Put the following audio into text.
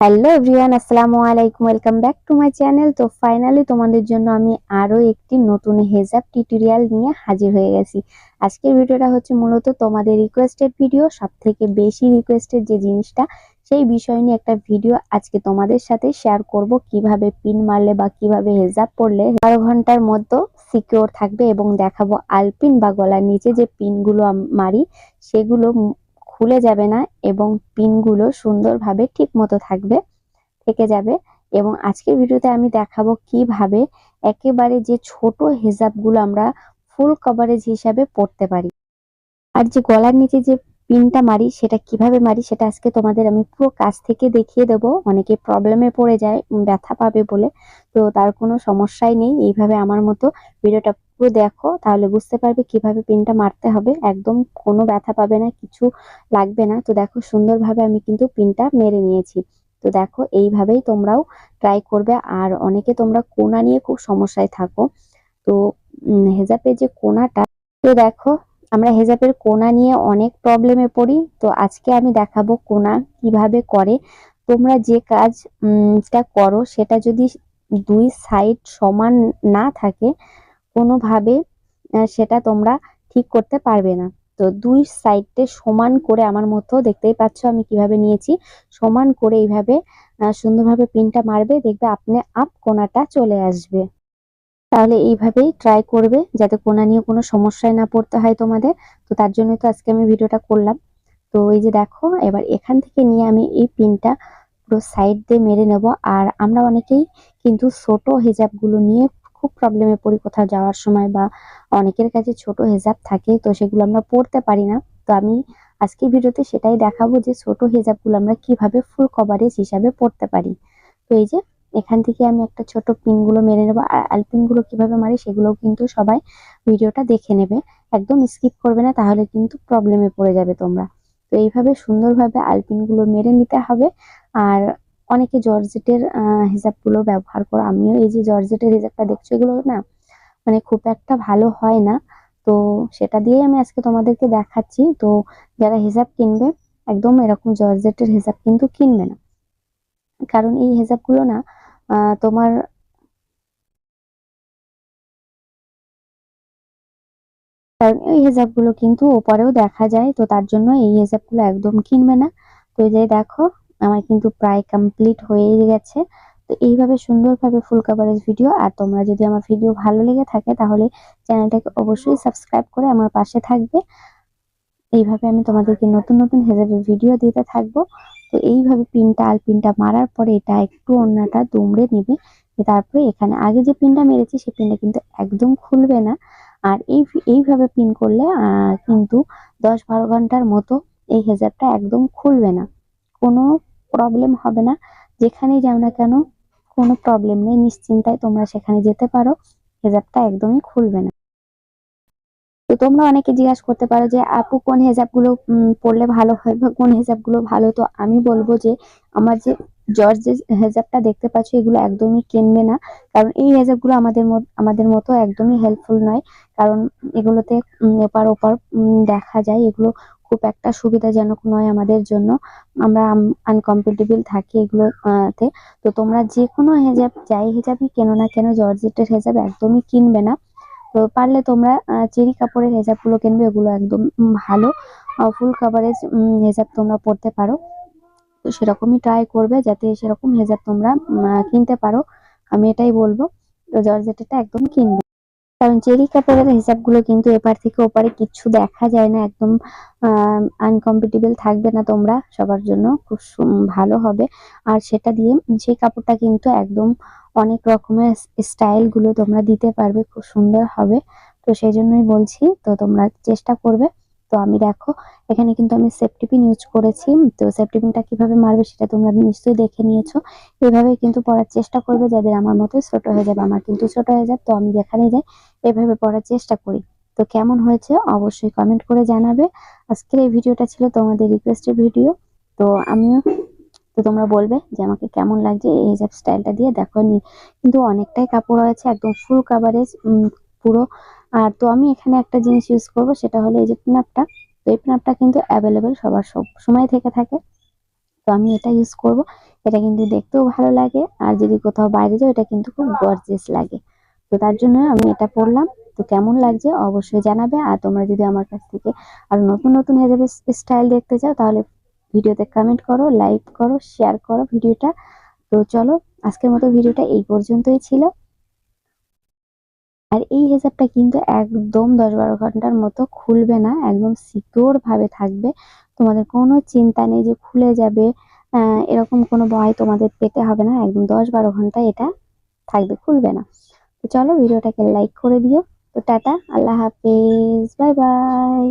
Hello everyone, আসসালামু আলাইকুম। Welcome back to my channel. তো ফাইনালি তোমাদের জন্য আমি আরো একটি নতুন হেজাব টিউটোরিয়াল নিয়ে হাজির হয়ে গেছি। আজকের ভিডিওটা হচ্ছে মূলত তোমাদের রিকোয়েস্টেড ভিডিও, সবথেকে বেশি রিকোয়েস্টেড যে জিনিসটা, সেই বিষয় নিয়ে একটা ভিডিও আজকে তোমাদের সাথে শেয়ার করব। কিভাবে পিন মারলে বা কিভাবে হেজাব পরলে 12 ঘন্টার মধ্যে সিকিউর থাকবে, এবং দেখাবো আলপিন বা গলার নিচে যে পিনগুলো মারি সেগুলো খুলে যাবে না, এবং পিনগুলো সুন্দরভাবে ঠিক মতো থেকে যাবে। এবং আজকের ভিডিওতে আমি দেখাবো কিভাবে একেবারে যে ছোট হেজাবগুলো আমরা ফুল কভারেজ হিসাবে পড়তে পারি। আর যে গলার নিচে যে পিনটা মারি সেটা কিভাবে মারি সেটা আজকে তোমাদের আমি পুরো কাছ থেকে দেখিয়ে দেবো। অনেকে প্রবলেমে পড়ে যায় ব্যথা পাবে বলে, তো তার কোনো সমস্যাই নেই। এইভাবে আমার মতো ভিডিওটা পুরো দেখো, তাহলে বুঝতে পারবে কিভাবে পিনটা মারতে হবে। একদম কোনো ব্যথা পাবে না, কিছু লাগবে না। তো দেখো সুন্দরভাবে আমি কিন্তু পিনটা মেরে নিয়েছি। তো দেখো এইভাবেই তোমরাও ট্রাই করবে। আর অনেকে তোমরা কোনা নিয়ে খুব সমস্যায় থাকো, তো হেজাবের যে কোনাটা, তো দেখো আমরা হেজাবের কোনা নিয়ে অনেক প্রবলেমে পড়ি। তো আজকে আমি দেখাবো কোনা কিভাবে করে। তোমরা যে কাজটা করো সেটা যদি দুই সাইড সমান না থাকে, কোনোভাবে সেটা তোমরা ঠিক করতে পারবে না। তো দুই সাইডে সমান করে, আমার মতো দেখতেই পাচ্ছ আমি কিভাবে নিয়েছি, সমান করে এইভাবে সুন্দরভাবে পিনটা মারবে, দেখবে আপনি আপ কোনাটা চলে আসবে। তাহলে এইভাবেই ট্রাই করবে যাতে কোনা নিয়ে কোনো সমস্যায় না পড়তে হয় তোমাদের। তো তার জন্য তো আজকে আমি ভিডিওটা করলাম। তো এই যে দেখো, এবার এখান থেকে নিয়ে আমি এই পিনটা পুরো সাইড দিয়ে মেরে নেব। আর আমরা অনেকেই কিন্তু ছোট হেজাব গুলো নিয়ে খুব প্রবলেমে পড়ি কোথাও যাওয়ার সময়, বা অনেকের কাছে ছোট হেজাব থাকে তো সেগুলো আমরা পড়তে পারি না। তো আমি আজকের ভিডিওতে সেটাই দেখাবো যে ছোট হেজাব গুলো আমরা কিভাবে ফুল কভারেজ হিসাবে পড়তে পারি। তো এই যে এখান থেকে আমি একটা ছোট পিন গুলো মেরে নেবো। আর আলপিন গুলো কিভাবে মারি সেগুলো কিন্তু সবাই ভিডিওটা দেখে নেবে, একদম স্কিপ করবে না, তাহলে কিন্তু প্রবলেমে পড়ে যাবে তোমরা। তো এইভাবে সুন্দরভাবে আলপিন গুলো মেরে নিতে হবে। আর অনেকে জর্জেটের হিজাব গুলো ব্যবহার করো, আমিও এই যে জর্জেটের হিজাবটা দেখছো, এগুলো না মানে খুব একটা ভালো হয় না। তো সেটা দিয়েই আমি আজকে তোমাদেরকে দেখাচ্ছি। তো যারা হিজাব কিনবে, একদম এরকম জর্জেটের হিজাব কিন্তু কিনবে না, কারণ এই হিজাব গুলো না তোমার কারণ এই হিজাব গুলো কিন্তু ওপরেও দেখা যায়, তো তার জন্য এই হিজাব গুলো একদম কিনবে না। তো এই যে দেখো আমার কিন্তু প্রায় কমপ্লিট হয়ে গেছে। তো এইভাবে সুন্দরভাবে ফুল কভারেজ ভিডিও। আর তোমরা যদি আমার ভিডিও ভালো লেগে থাকে তাহলে চ্যানেলটাকে অবশ্যই সাবস্ক্রাইব করে আমার পাশে থাকবে। এইভাবে আমি তোমাদেরকে নতুন নতুন হেজাবের ভিডিও দিতে থাকবো। তো এইভাবে পিনটা আর পিনটা মারার পরে এটা একটু অন্যটা দুমড়ে নিবে। তারপরে এখানে আগে যে পিনটা মেরেছি সেই পিনটা কিন্তু একদম খুলবে না। আর এইভাবে পিন করলে কিন্তু 10-12 ঘন্টার মতো এই হেজাবটা একদম খুলবে না, কোনো প্রবলেম হবে না। যেখানেই যাও না কেন কোনো প্রবলেম নেই, নিশ্চিন্তায় তোমরা সেখানে যেতে পারো, হেজাবটা একদমই খুলবে না। তো তোমরা অনেকে জিজ্ঞাসা করতে পারো যে আপু কোন হেজাব গুলো পরলে ভালো হয় বা কোন হেজাব গুলো ভালো। তো আমি বলবো যে আমার যে জর্জের হেজাবটা দেখতে পাচ্ছ এগুলো একদমই কিনবে না, কারণ এই হেজাব গুলো আমাদের মতো একদমই হেল্পফুল নয়। কারণ এগুলোতে এপার ওপার দেখা যায়, এগুলো খুব একটা সুবিধাজনক নয় আমাদের জন্য। আমরা আনকমফোর্টেবল থাকি এগুলো তে। তো তোমরা যে কোনো হেজাব, যাই হেজাবই কেনো না কেন, জর্জেটের হেজাব একদমই কিনবে না। তো পারলে তোমরা চেরি কাপড়ের হেজাব গুলো কিনবে, এগুলো একদম ভালো ফুল কভারেজ হেজাব তোমরা পড়তে পারো। তো সেরকমই ট্রাই করবে যাতে সেরকম হেজাব তোমরা কিনতে পারো, আমি এটাই বলবো। তো জর্জেটেরটা একদম কিনবে, কারণ চেরি কাপড়ের হিসাব গুলো কিন্তু এপার থেকে ওপারে কিচ্ছু দেখা যায় না, একদম আনকমফোর্টেবল থাকবে না তোমরা, সবার জন্য খুব ভালো হবে। আর সেটা দিয়ে সেই কাপড়টা কিন্তু একদম অনেক রকমের স্টাইল গুলো তোমরা দিতে পারবে, খুব সুন্দর হবে। তো সেই জন্যই বলছি, তো তোমরা চেষ্টা করবে। তো আমি দেখো এখানে কিন্তু আমি সেফটি পিন ইউজ করেছি। তো সেফটি পিনটা কিভাবে মারবে সেটা তোমরা নিশ্চয়ই দেখে নিয়েছো। এভাবে কিন্তু পড়ার চেষ্টা করবে যাদের আমার মতো ছোট হয়ে যাবে। আমার কিন্তু ছোট হয়ে যাবে, তো আমি যেখানেই যাই এভাবে পড়ার চেষ্টা করি। তো কেমন হয়েছে অবশ্যই কমেন্ট করে জানাবে। আজকের এই ভিডিওটা ছিল তোমাদের রিকোয়েস্টেড ভিডিও। তো আমিও, তো তোমরা বলবে যে আমাকে কেমন লাগছে এই হিজাব স্টাইলটা দিয়ে। দেখো কিন্তু অনেকটাই কাপড় আছে, একদম ফুল কাভারেজ পুরো। আর তো আমি এখানে একটা জিনিস ইউজ করব, সেটা হলো এই যে পিন আপটা। তো এই পিন আপটা কিন্তু অ্যাভেলেবেল সবার সব সময় থেকে থাকে। তো আমি এটা ইউজ করব। এটা কিন্তু দেখতেও ভালো লাগে, আর যদি কোথাও বাইরে যাও এটা কিন্তু খুব গর্জিয়াস লাগে। তো তার জন্য আমি এটা পরলাম। তো কেমন লাগছে অবশ্যই জানাবে। আর তোমরা যদি আমার কাছ থেকে আরো নতুন নতুন হেজাব স্টাইল দেখতে চাও তাহলে ভিডিওতে কমেন্ট করো, লাইক করো, শেয়ার করো ভিডিওটা। তো চলো, আজকের মতো ভিডিওটা এই পর্যন্তই ছিল। আর এই হেজাবটা কিন্তু একদম 10-12 ঘন্টার মতো খুলবে না, একদম সিকিউর ভাবে থাকবে। তোমাদের কোনো চিন্তা নেই যে খুলে যাবে, এরকম কোনো ভয় তোমাদের পেতে হবে না। একদম 10-12 ঘন্টা এটা থাকবে, খুলবে না। তো চলো, ভিডিওটাকে লাইক করে দিও। তো টাটা, আল্লাহ হাফেজ, বাই বাই।